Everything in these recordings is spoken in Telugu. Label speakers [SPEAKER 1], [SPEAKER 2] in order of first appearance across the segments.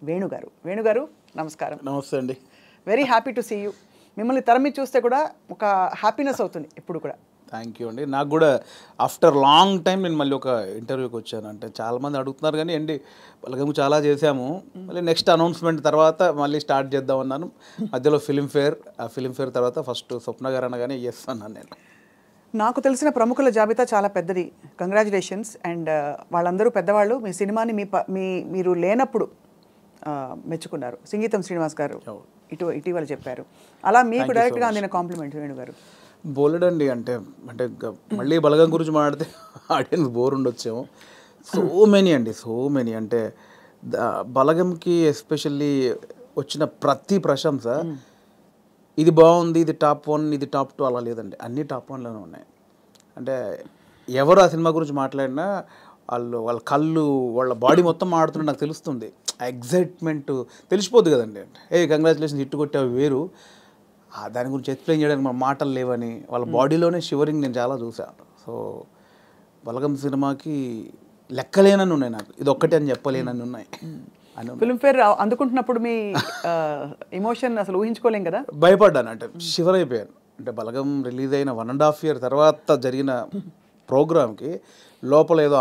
[SPEAKER 1] వేణుగారు నమస్కారం.
[SPEAKER 2] నమస్తే అండి.
[SPEAKER 1] Very happy to see you. మిమ్మల్ని తరమి చూస్తే కూడా ఒక హ్యాపీనెస్ అవుతుంది ఇప్పుడు కూడా.
[SPEAKER 2] థ్యాంక్ యూ అండి. నాకు కూడా ఆఫ్టర్ లాంగ్ టైం నేను మళ్ళీ ఒక ఇంటర్వ్యూకి వచ్చాను. అంటే చాలామంది అడుగుతున్నారు కానీ అండి బలగము చాలా చేశాము, మళ్ళీ నెక్స్ట్ అనౌన్స్మెంట్ తర్వాత మళ్ళీ స్టార్ట్ చేద్దాం అన్నాను. మధ్యలో ఫిలింఫేర్, ఆ ఫిలింఫేర్ తర్వాత ఫస్ట్ స్వప్న గారు అనగానే ఎస్ అన్నాను నేను.
[SPEAKER 1] నాకు తెలిసిన ప్రముఖుల జాబితా చాలా పెద్దది. కంగ్రాచులేషన్స్. అండ్ వాళ్ళందరూ పెద్దవాళ్ళు. మీ సినిమాని మీరు లేనప్పుడు మెచ్చుకున్నారు. సంగీతం శ్రీనివాస్ గారు ఇటీవల చెప్పారు. అలా మీకు డైరెక్ట్గా అందిన కాంప్లిమెంట్ వేణుగారు.
[SPEAKER 2] బోలెడండి. అంటే అంటే మళ్ళీ బలగం గురించి మాట్లాడితే ఆడియన్స్ బోర్ ఉండొచ్చేమో. సో మెనీ అండి, సో మెనీ. అంటే బలగంకి ఎస్పెషల్లీ వచ్చిన ప్రతి ప్రశంస ఇది బాగుంది, ఇది టాప్ 1, ఇది టాప్ 2 అలా లేదండి. అన్నీ టాప్ 1లోనే ఉన్నాయి. అంటే ఎవరు ఆ సినిమా గురించి మాట్లాడినా వాళ్ళ కళ్ళు, వాళ్ళ బాడీ మొత్తం మాడుతుంటే నాకు తెలుస్తుంది. ఆ ఎగ్జైట్మెంట్ తెలిసిపోద్ది కదండి. కంగ్రాచులేషన్స్ హిట్ కొట్టావు వేరు, దాని గురించి ఎక్స్ప్లెయిన్ చేయడానికి మన మాటలు లేవని వాళ్ళ బాడీలోనే షివరింగ్ నేను చాలా చూసాను. సో బలగం సినిమాకి లెక్కలేనని ఉన్నాయి నాకు, ఇది ఒక్కటే అని చెప్పలేనని ఉన్నాయి.
[SPEAKER 1] ఫిల్మ్ఫేర్ అందుకుంటున్నప్పుడు మీ ఎమోషన్ అసలు ఊహించుకోలేం కదా.
[SPEAKER 2] భయపడ్డాను, అంటే షివర్ అయిపోయాను. అంటే బలగం రిలీజ్ అయిన 1.5 year తర్వాత జరిగిన ప్రోగ్రామ్కి లోపల ఏదో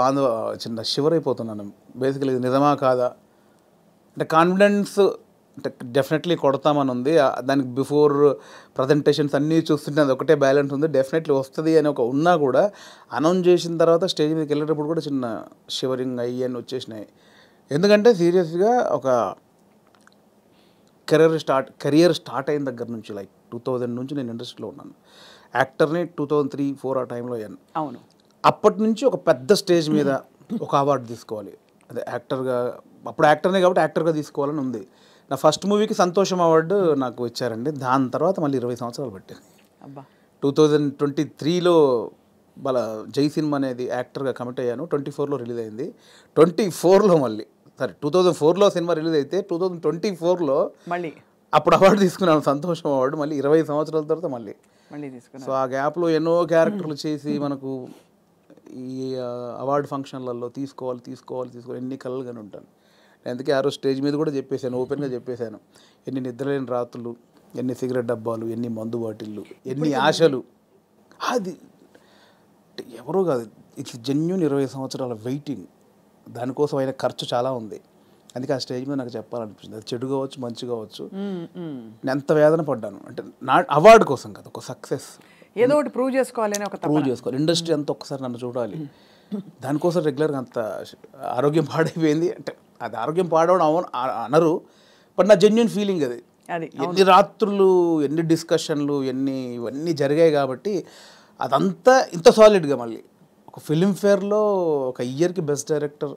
[SPEAKER 2] చిన్న షివర్ అయిపోతున్నాను. బేసికలీ ఇది నిజమా కాదా అంటే కాన్ఫిడెన్స్ అంటే డెఫినెట్లీ కొడతామని ఉంది. దానికి బిఫోర్ ప్రజెంటేషన్స్ అన్నీ చూస్తుంటే అది ఒకటే బ్యాలెన్స్ ఉంది, డెఫినెట్లీ వస్తుంది అని ఒక ఉన్నా కూడా అనౌన్స్ చేసిన తర్వాత స్టేజ్ మీదకి వెళ్ళేటప్పుడు కూడా చిన్న షివరింగ్ అయ్యి వచ్చేసినాయి. ఎందుకంటే సీరియస్గా ఒక కెరియర్ స్టార్ట్ అయిన దగ్గర నుంచి లైక్ 2000 నుంచి నేను ఇండస్ట్రీలో ఉన్నాను. యాక్టర్ని 2003-4 ఆ టైంలో అయ్యాను.
[SPEAKER 1] అవును.
[SPEAKER 2] అప్పటి నుంచి ఒక పెద్ద స్టేజ్ మీద ఒక అవార్డు తీసుకోవాలి, అదే యాక్టర్గా, అప్పుడు యాక్టర్నే కాబట్టి యాక్టర్గా తీసుకోవాలని ఉంది. నా ఫస్ట్ మూవీకి సంతోషం అవార్డు నాకు ఇచ్చారండి. దాని తర్వాత మళ్ళీ 20 సంవత్సరాలు పట్టింది. 2023లో జై సినిమా అనేది యాక్టర్గా కమిట్ అయ్యాను. 24లో రిలీజ్ అయింది. 24లో మళ్ళీ 2004లో సినిమా రిలీజ్ అయితే 2024లో
[SPEAKER 1] మళ్ళీ
[SPEAKER 2] అప్పుడు అవార్డు తీసుకున్నాను, సంతోషం అవార్డు. మళ్ళీ 20 సంవత్సరాల తర్వాత మళ్ళీ
[SPEAKER 1] తీసుకున్నాను.
[SPEAKER 2] సో ఆ గ్యాప్లో ఎన్నో క్యారెక్టర్లు చేసి మనకు ఈ అవార్డు ఫంక్షన్లలో తీసుకోవాలి ఎన్ని కలలుగానే ఉంటాను. అందుకే ఆ రోజు స్టేజ్ మీద కూడా చెప్పేశాను, ఓపెన్గా చెప్పేశాను, ఎన్ని నిద్రలేని రాత్రులు, ఎన్ని సిగరెట్ డబ్బాలు, ఎన్ని మందు బాటిళ్ళు, ఎన్ని ఆశలు. అది ఎవరో కాదు, ఇట్స్ జెన్యూన్ 20 సంవత్సరాల వెయిటింగ్. దానికోసం అయిన ఖర్చు చాలా ఉంది. అందుకే ఆ స్టేజ్ మీద నాకు చెప్పాలనిపించింది. అది చెడు కావచ్చు, మంచి కావచ్చు, నేను ఎంత వేదన పడ్డాను అంటే నా అవార్డు కోసం కదా, ఒక సక్సెస్
[SPEAKER 1] ఏదో ఒకటి ప్రూవ్ చేసుకోవాలి,
[SPEAKER 2] ఇండస్ట్రీ అంతా ఒక్కసారి నన్ను చూడాలి. దానికోసం రెగ్యులర్గా అంత ఆరోగ్యం పాడైపోయింది. అంటే అది ఆరోగ్యం పాడవడం అనరు, బట్ నా జెన్యూన్ ఫీలింగ్ అది. ఎన్ని రాత్రులు, ఎన్ని డిస్కషన్లు, ఇవన్నీ జరిగాయి కాబట్టి అదంతా ఇంత సాలిడ్గా మళ్ళీ ఒక ఫిలింఫేర్లో ఒక ఇయర్కి బెస్ట్ డైరెక్టర్,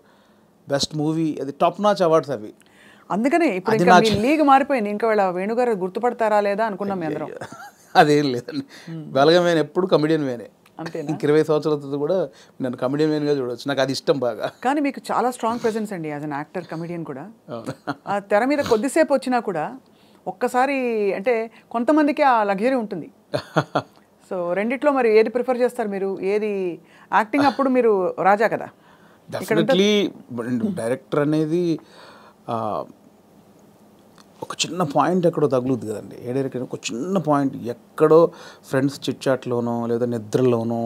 [SPEAKER 2] బెస్ట్ మూవీ, అది టాప్ నాచ్ అవార్డ్స్ అవి. అందుకనే
[SPEAKER 1] ఇప్పుడు లీగ్ మారిపోయింది. ఇంకా వాళ్ళ వేణుగారు గుర్తుపడతారా లేదా అనుకున్నాం మీ అందరం.
[SPEAKER 2] అదేం లేదండి, బలగం వేనే ఎప్పుడు కమెడియన్ వేనే.
[SPEAKER 1] అంతేనా?
[SPEAKER 2] 20 సంవత్సరాలతో కూడా నన్ను కమెడియన్ వేన్గా చూడవచ్చు, నాకు అది ఇష్టం బాగా.
[SPEAKER 1] కానీ మీకు చాలా స్ట్రాంగ్ ప్రెజెన్స్ అండి యాజ్ అన్ యాక్టర్, కమెడియన్ కూడా. ఆ తెర మీద కొద్దిసేపు వచ్చినా కూడా ఒక్కసారి అంటే కొంతమందికి ఆ లగ్జరీ ఉంటుంది. సో రెండిట్లో మరి ఏది ప్రిఫర్ చేస్తారు మీరు? ఏది యాక్టింగ్ అప్పుడు మీరు రాజా కదా.
[SPEAKER 2] డెఫినెట్లీ డైరెక్టర్ అనేది ఒక చిన్న పాయింట్ ఎక్కడో తగులుద్ది కదండి. ఏ డైరెక్టర్ ఒక చిన్న పాయింట్ ఎక్కడో ఫ్రెండ్స్ చిట్చాట్లోనో లేదా నిద్రలోనో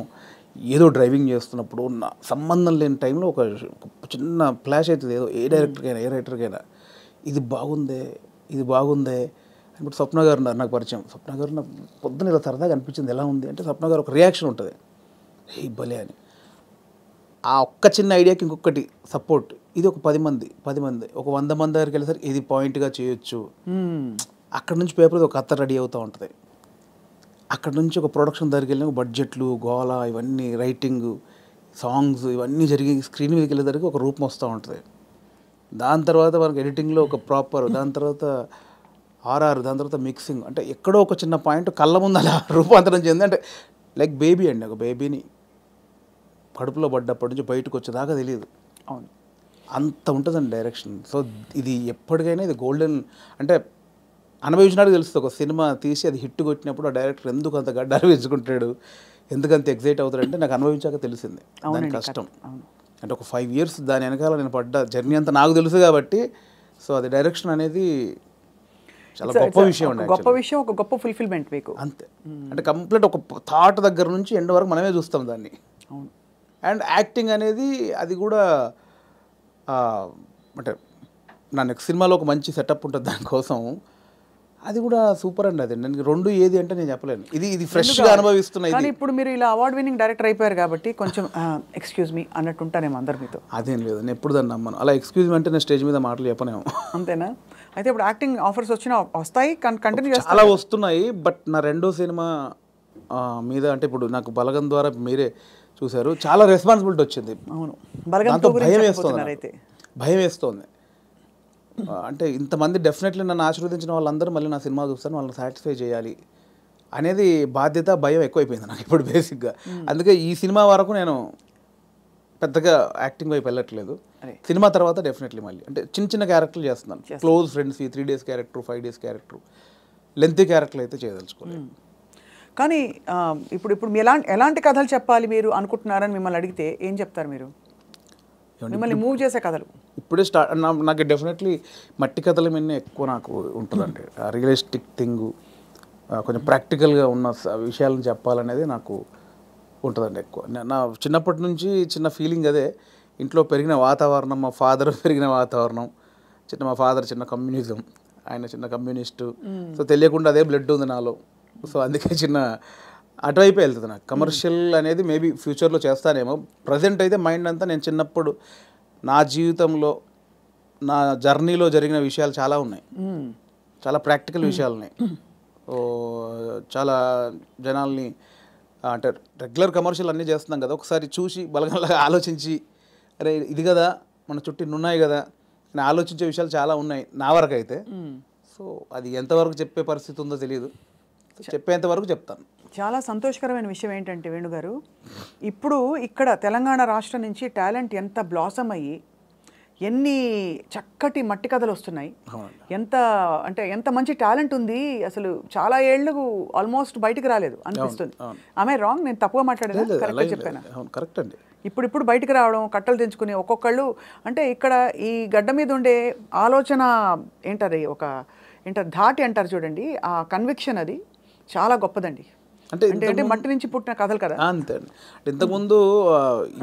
[SPEAKER 2] ఏదో డ్రైవింగ్ చేస్తున్నప్పుడు సంబంధం లేని టైంలో ఒక చిన్న ఫ్లాష్ అవుతుంది. ఏదో ఏ రైటర్కైనా ఇది బాగుందే ఇప్పుడు స్వప్న గారు ఉన్నారు నాకు పరిచయం. స్వప్న గారు నాకు పొద్దున ఇలా సరదాగా అనిపించింది, ఎలా ఉంది అంటే స్వప్న గారు ఒక రియాక్షన్ ఉంటుంది, భలే అని. ఆ ఒక్క చిన్న ఐడియాకి ఇంకొకటి సపోర్ట్. ఇది ఒక 10 మంది ఒక 100 మంది దగ్గరికి వెళ్ళేసరికి ఇది పాయింట్గా చేయొచ్చు. అక్కడ నుంచి పేపర్ ఒక కథ రెడీ అవుతూ ఉంటుంది. అక్కడ నుంచి ఒక ప్రొడక్షన్ దగ్గరికి వెళ్ళిన బడ్జెట్లు, గోల, ఇవన్నీ రైటింగ్, సాంగ్స్ ఇవన్నీ జరిగి స్క్రీన్ మీదకి వెళ్ళేసరికి ఒక రూపం వస్తూ ఉంటుంది. దాని తర్వాత మనకి ఎడిటింగ్లో ఒక ప్రాపర్, దాని తర్వాత ఆర్ఆర్, దాని తర్వాత మిక్సింగ్, అంటే ఎక్కడో ఒక చిన్న పాయింట్ కళ్ళ ముందు అలా రూపాంతరం చెంది. అంటే లైక్ బేబీ అండి, ఒక బేబీని కడుపులో పడ్డప్పటి నుంచి బయటకు వచ్చేదాకా తెలియదు.
[SPEAKER 1] అవును,
[SPEAKER 2] అంత ఉంటుందండి డైరెక్షన్. సో ఇది ఎప్పటికైనా ఇది గోల్డెన్. అంటే అనుభవించినాడు తెలుస్తుంది. ఒక సినిమా తీసి అది హిట్ కొట్టినప్పుడు ఆ డైరెక్టర్ ఎందుకు అంత గడ్డ అనుభవించుకుంటాడు, ఎందుకంత ఎగ్జైట్ అవుతాడంటే నాకు అనుభవించాక తెలిసింది దాని కష్టం. అంటే ఒక 5 years దాని వెనకాల నేను పడ్డ జర్నీ అంతా నాకు తెలుసు కాబట్టి సో అది డైరెక్షన్ అనేది చాలా గొప్ప విషయం అండి.
[SPEAKER 1] గొప్ప విషయం, ఒక గొప్ప ఫుల్ఫిల్మెంట్ మీకు.
[SPEAKER 2] అంతే, అంటే కంప్లీట్ ఒక థాట్ దగ్గర నుంచి ఎండ్ వరకు మనమే చూస్తాం దాన్ని.
[SPEAKER 1] అవును. అండ్
[SPEAKER 2] యాక్టింగ్ అనేది అది కూడా అంటే నా నెక్స్ట్ సినిమాలో ఒక మంచి సెటప్ ఉంటుంది దానికోసం. అది కూడా సూపర్ అండి. అది నేను రెండు ఏది అంటే నేను చెప్పలేను. ఇది ఫ్రెష్గా అనుభవిస్తున్నా.
[SPEAKER 1] కానీ ఇప్పుడు మీరు ఇలా అవార్డ్ విన్నింగ్ డైరెక్టర్ అయిపోయారు కాబట్టి కొంచెం ఎక్స్క్యూజ్ మీ అన్నట్టు ఉంటానేమో అందరు మీతో.
[SPEAKER 2] అదేం లేదు, నేను ఎప్పుడు దాన్ని నమ్మను. అలా ఎక్స్క్యూజ్ మీ అంటే నేను స్టేజ్ మీద మాటలు చెప్పనేమో.
[SPEAKER 1] అంతేనా? అయితే ఇప్పుడు యాక్టింగ్ ఆఫర్స్ వస్తాయి, కంటిన్యూ చేస్తాయి.
[SPEAKER 2] చాలా వస్తున్నాయి. బట్ నా రెండో సినిమా మీద అంటే ఇప్పుడు నాకు బలగం ద్వారా మీరే చూశారు, చాలా రెస్పాన్సిబిలిటీ వచ్చింది.
[SPEAKER 1] అవును,
[SPEAKER 2] దాంతో భయం వేస్తోంది. అంటే ఇంతమంది డెఫినెట్లీ నన్ను ఆశీర్వదించిన వాళ్ళందరూ మళ్ళీ నా సినిమా చూస్తాను, వాళ్ళని సాటిస్ఫై చేయాలి అనేది బాధ్యత, భయం ఎక్కువైపోయింది నాకు ఇప్పుడు బేసిక్గా. అందుకే ఈ సినిమా వరకు నేను పెద్దగా యాక్టింగ్ వైపు వెళ్ళట్లేదు. సినిమా తర్వాత డెఫినెట్లీ మళ్ళీ అంటే చిన్న చిన్న క్యారెక్టర్లు చేస్తున్నాను. Close friends, 3 days character, 5 days character, lengthy క్యారెక్టర్లు అయితే చేయదలుచుకోలేదు.
[SPEAKER 1] కానీ ఇప్పుడు మీ ఎలాంటి కథలు చెప్పాలి మీరు అనుకుంటున్నారని మిమ్మల్ని అడిగితే ఏం చెప్తారు మీరు? మిమ్మల్ని మూవ్ చేసే కథలు
[SPEAKER 2] ఇప్పుడే నాకు డెఫినెట్లీ మట్టి కథల మీద ఎక్కువ నాకు ఉంటుందండి. రియలిస్టిక్ థింగ్, కొంచెం ప్రాక్టికల్గా ఉన్న విషయాలను చెప్పాలనేది నాకు ఉంటుందండి ఎక్కువ. నా చిన్నప్పటి నుంచి చిన్న ఫీలింగ్ అదే. ఇంట్లో పెరిగిన వాతావరణం, మా ఫాదర్ పెరిగిన వాతావరణం, మా ఫాదర్ చిన్న కమ్యూనిజం, ఆయన చిన్న కమ్యూనిస్టు. సో తెలియకుండా అదే బ్లడ్ ఉంది నాలో. సో అందుకే చిన్న అటువైపే వెళ్తుంది నాకు. కమర్షియల్ అనేది మేబీ ఫ్యూచర్లో చేస్తానేమో. ప్రజెంట్ అయితే మైండ్ అంతా నేను చిన్నప్పుడు నా జీవితంలో, నా జర్నీలో జరిగిన విషయాలు చాలా ఉన్నాయి, చాలా ప్రాక్టికల్ విషయాలు ఉన్నాయి. చాలా జనాల్ని అంటే రెగ్యులర్ కమర్షియల్ అన్నీ చేస్తున్నాం కదా, ఒకసారి చూసి బలగంలాగా ఆలోచించి అరే ఇది కదా మన చుట్టూ ఉన్నాయి కదా అని ఆలోచించే విషయాలు చాలా ఉన్నాయి నా వరకు అయితే. సో అది ఎంతవరకు చెప్పే పరిస్థితి ఉందో తెలియదు, చెప్పేంత వరకు చెప్తాను.
[SPEAKER 1] చాలా సంతోషకరమైన విషయం ఏంటంటే వేణుగారు, ఇప్పుడు ఇక్కడ తెలంగాణ రాష్ట్రం నుంచి టాలెంట్ ఎంత బ్లాసమ్ అయ్యి ఎన్ని చక్కటి మట్టి కథలు వస్తున్నాయి, ఎంత మంచి టాలెంట్ ఉంది. అసలు చాలా ఏళ్ళు ఆల్మోస్ట్ బయటికి రాలేదు అనిపిస్తుంది. ఆమె రాంగ్? నేను తప్పుగా మాట్లాడాను, కరెక్ట్గా చెప్పాను?
[SPEAKER 2] కరెక్ట్ అండి.
[SPEAKER 1] ఇప్పుడు బయటికి రావడం, కట్టలు తెంచుకుని ఒక్కొక్కళ్ళు అంటే ఇక్కడ ఈ గడ్డ మీద ఉండే ఆలోచన ఏంటది, ధాటి అంటారు చూడండి, ఆ కన్విక్షన్ అది చాలా గొప్పదండి. అంటే మట్టి నుంచి పుట్టిన కథలు కదా.
[SPEAKER 2] అంతే అండి. ఇంతకుముందు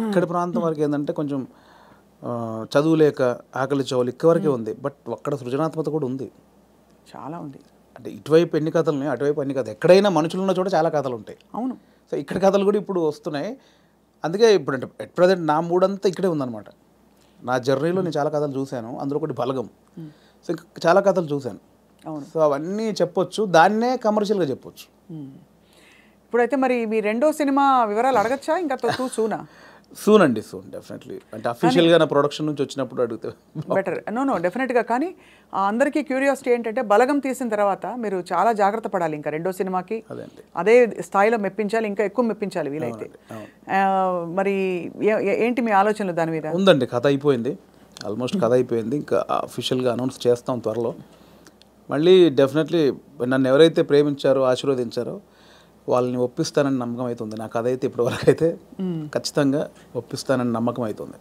[SPEAKER 2] ఇక్కడ ప్రాంతం వరకు ఏంటంటే కొంచెం చదువు లేక ఆకలి చౌలు ఇక్కవరకే ఉంది. బట్ అక్కడ సృజనాత్మకత కూడా ఉంది, చాలా ఉంది. అంటే ఇటువైపు ఎన్ని కథలు ఉన్నాయి, అటువైపు ఎన్ని కథలు. ఎక్కడైనా మనుషులు ఉన్న చోట చాలా కథలు ఉంటాయి. అవును. సో ఇక్కడ కథలు కూడా ఇప్పుడు వస్తున్నాయి. అందుకే ఇప్పుడు అంటే ఎట్ ప్రజెంట్ నా మూడంతా ఇక్కడే ఉందన్నమాట. నా జర్నీలో నేను చాలా కథలు చూశాను, అందులో ఒకటి బలగం. సో ఇంకా చాలా కథలు చూశాను. అవును. సో అవన్నీ చెప్పొచ్చు, దాన్నే కమర్షియల్గా చెప్పొచ్చు.
[SPEAKER 1] ఇప్పుడైతే మరి మీ రెండో సినిమా వివరాలు అడగచ్చా? ఇంకా సూనా?
[SPEAKER 2] సూన్ అండి, సూన్ డెఫినెట్లీ. అంటే అఫీషియల్గా నా ప్రొడక్షన్ నుంచి వచ్చినప్పుడు అడిగితే
[SPEAKER 1] బెటర్. నో డెఫినెట్గా. కానీ అందరికీ క్యూరియాసిటీ ఏంటంటే బలగం తీసిన తర్వాత మీరు చాలా జాగ్రత్త పడాలి. ఇంకా రెండో సినిమాకి అదే స్థాయిలో మెప్పించాలి, ఇంకా ఎక్కువ మెప్పించాలి వీలైతే. మరి ఏంటి మీ ఆలోచనలు దాని మీద?
[SPEAKER 2] ఉందండి, కథ అయిపోయింది, ఆల్మోస్ట్ కథ అయిపోయింది. ఇంకా అఫీషియల్గా అనౌన్స్ చేస్తాం త్వరలో. మళ్ళీ డెఫినెట్లీ నన్ను ఎవరైతే ప్రేమించారో, ఆశీర్వదించారో వాళ్ళని ఒప్పిస్తానని నమ్మకం అవుతుంది. నా కథ అయితే ఇప్పటివరకు అయితే ఖచ్చితంగా ఒప్పిస్తానని నమ్మకం అవుతుంది.